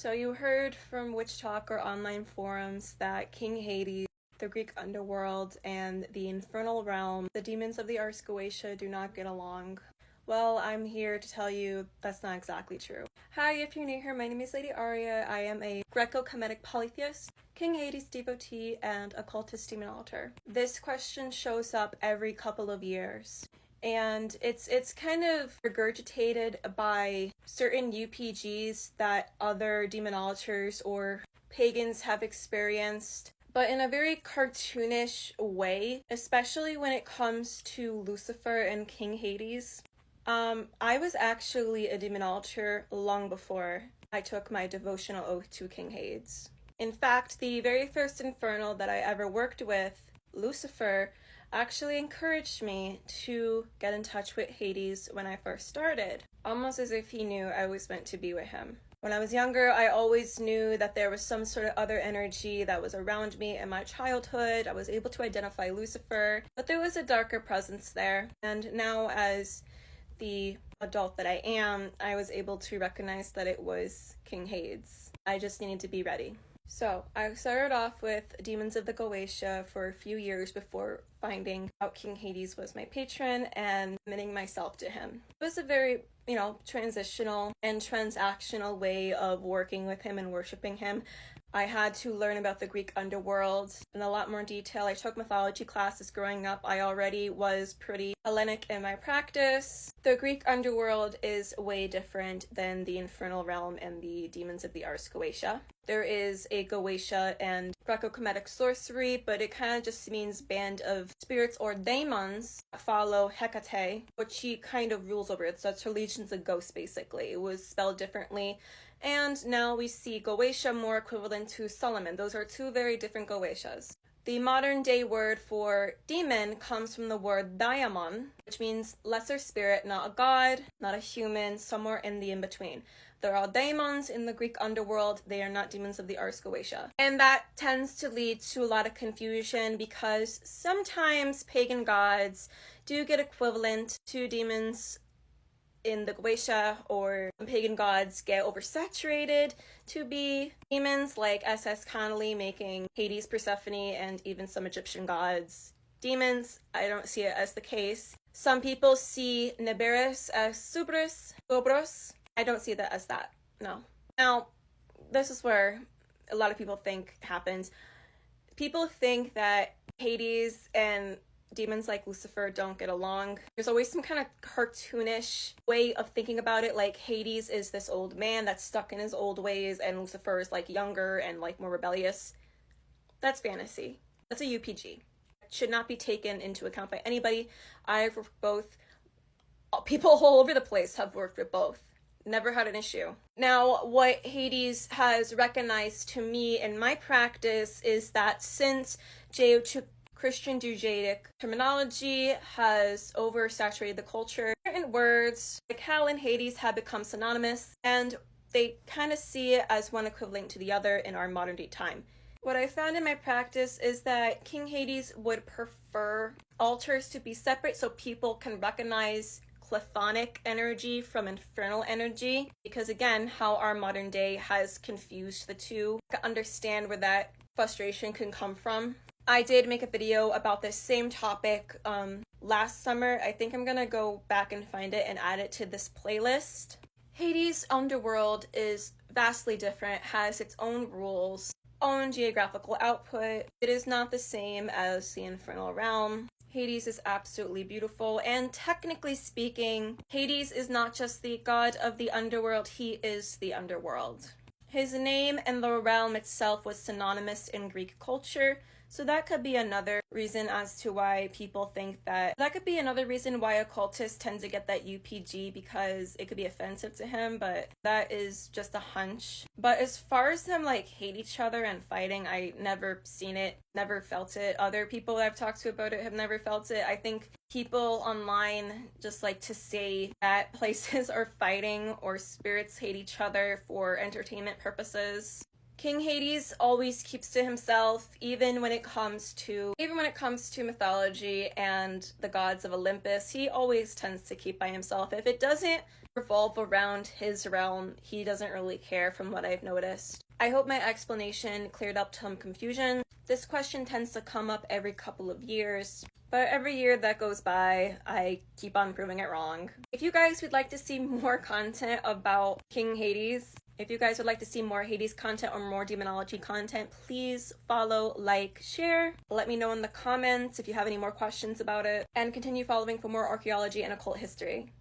So you heard from Witch Talk or online forums that King Hades, the Greek underworld, and the infernal realm, the demons of the Ars Goetia, do not get along. Well, I'm here to tell you that's not exactly true. Hi, if you're new here, my name is Lady Aria. I am a Greco-Kemetic polytheist, King Hades devotee, and occultist demonoltary. This question shows up every couple of years. And it's kind of regurgitated by certain UPGs that other demonologers or pagans have experienced, but in a very cartoonish way, especially when it comes to Lucifer and King Hades. I was actually a demonolager long before I took my devotional oath to King Hades. In fact, the very first infernal that I ever worked with, Lucifer, actually encouraged me to get in touch with Hades when I first started, almost as if he knew I was meant to be with him. When I was younger, I always knew that there was some sort of other energy that was around me in my childhood. I was able to identify Lucifer, but there was a darker presence there. And now, as the adult that I am, I was able to recognize that it was King Hades. I just needed to be ready. So, I started off with Demons of the Goetia for a few years before finding out King Hades was my patron and committing myself to him. It was a very, transitional and transactional way of working with him and worshiping him. I had to learn about the Greek underworld in a lot more detail. I took mythology classes growing up. I already was pretty Hellenic in my practice. The Greek underworld is way different than the infernal realm and the demons of the Ars Goetia. There is a Goetia and Greco-Kemetic sorcery, but it kind of just means band of spirits or daemons that follow Hecate, which she kind of rules over it. So it's her legions of ghosts, basically. It was spelled differently. And now we see Goetia more equivalent to Solomon. Those are two very different Goetias. The modern day word for demon comes from the word daimon, which means lesser spirit, not a god, not a human, somewhere in the in-between. There are daemons in the Greek underworld. They are not demons of the Ars Goetia. And that tends to lead to a lot of confusion because sometimes pagan gods do get equivalent to demons in the Goetia, or pagan gods get oversaturated to be demons, like SS Connolly making Hades, Persephone, and even some Egyptian gods demons. I don't see it as the case. Some people see Neberis as Subris, Gobros. I don't see that as that, no. Now, this is where a lot of people think happens. People think that Hades and demons like Lucifer don't get along. There's always some kind of cartoonish way of thinking about it, like Hades is this old man that's stuck in his old ways and Lucifer is like younger and like more rebellious. That's fantasy. That's a UPG. It should not be taken into account by anybody. I've worked with both. People all over the place have worked with both. Never had an issue. Now, what Hades has recognized to me in my practice is that since Christian Judaic terminology has oversaturated the culture, certain words like hell and Hades have become synonymous, and they kind of see it as one equivalent to the other in our modern day time. What I found in my practice is that King Hades would prefer altars to be separate so people can recognize chthonic energy from infernal energy, because again, how our modern day has confused the two. To understand where that frustration can come from. I did make a video about this same topic last summer. I think I'm gonna go back and find it and add it to this playlist. Hades' underworld is vastly different, has its own rules, own geographical output. It is not the same as the infernal realm. Hades is absolutely beautiful, and technically speaking, Hades is not just the god of the underworld, he is the underworld. His name and the realm itself was synonymous in Greek culture, so that could be another reason as to why people think that could be another reason why occultists tend to get that UPG, because it could be offensive to him, but that is just a hunch. But as far as them hate each other and fighting, I never seen it, never felt it. Other people that I've talked to about it have never felt it. I think people online just like to say that places are fighting or spirits hate each other for entertainment purposes. King Hades always keeps to himself, even when it comes to mythology and the gods of Olympus. He always tends to keep by himself. If it doesn't revolve around his realm. He doesn't really care, from what I've noticed. I hope my explanation cleared up some confusion. This question tends to come up every couple of years, but every year that goes by, I keep on proving it wrong. If you guys would like to see more content about King Hades, if you guys would like to see more Hades content or more demonology content, please follow, like, share. Let me know in the comments if you have any more questions about it, and continue following for more archaeology and occult history.